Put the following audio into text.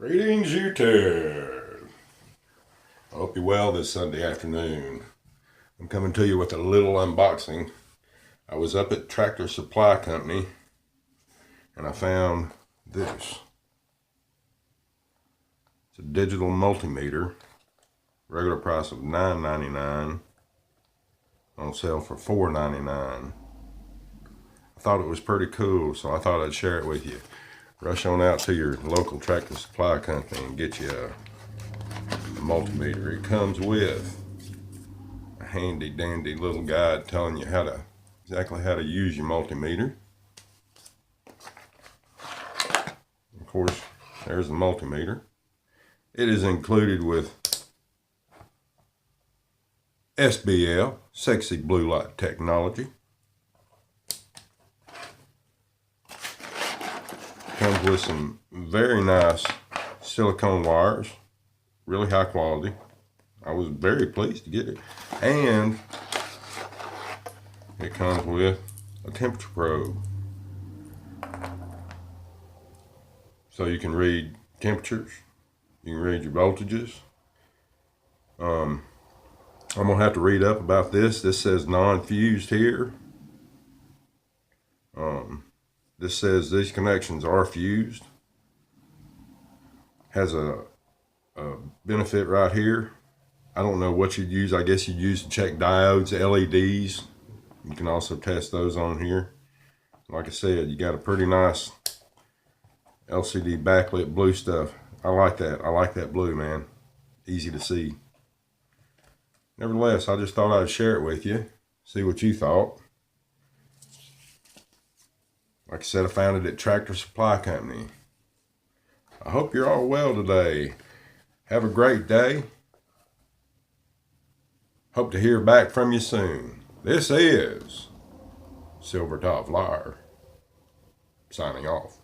Greetings, YouTube. I hope you're well this Sunday afternoon. I'm coming to you with a little unboxing. I was up at Tractor Supply Company and I found this. It's a digital multimeter. Regular price of $9.99. On sale for $4.99. I thought it was pretty cool, so I thought I'd share it with you. Rush on out to your local Tractor Supply Company and get you a multimeter. It comes with a handy dandy little guide telling you exactly how to use your multimeter. Of course, there's the multimeter. It is included with SBL, Sexy Blue Light Technology. Comes with some very nice silicone wires, really high quality. I was very pleased to get it. And it comes with a temperature probe. So you can read temperatures, you can read your voltages. I'm gonna have to read up about this. This says non-fused here. This says these connections are fused. Has a benefit right here. I don't know what you'd use. I guess you'd use to check diodes, LEDs. You can also test those on here. Like I said, you got a pretty nice LCD backlit blue stuff. I like that. I like that blue, man. Easy to see. Nevertheless, I just thought I'd share it with you. See what you thought. Like I said, I found it at Tractor Supply Company. I hope you're all well today. Have a great day. Hope to hear back from you soon. This is Silver Top Flyer, signing off.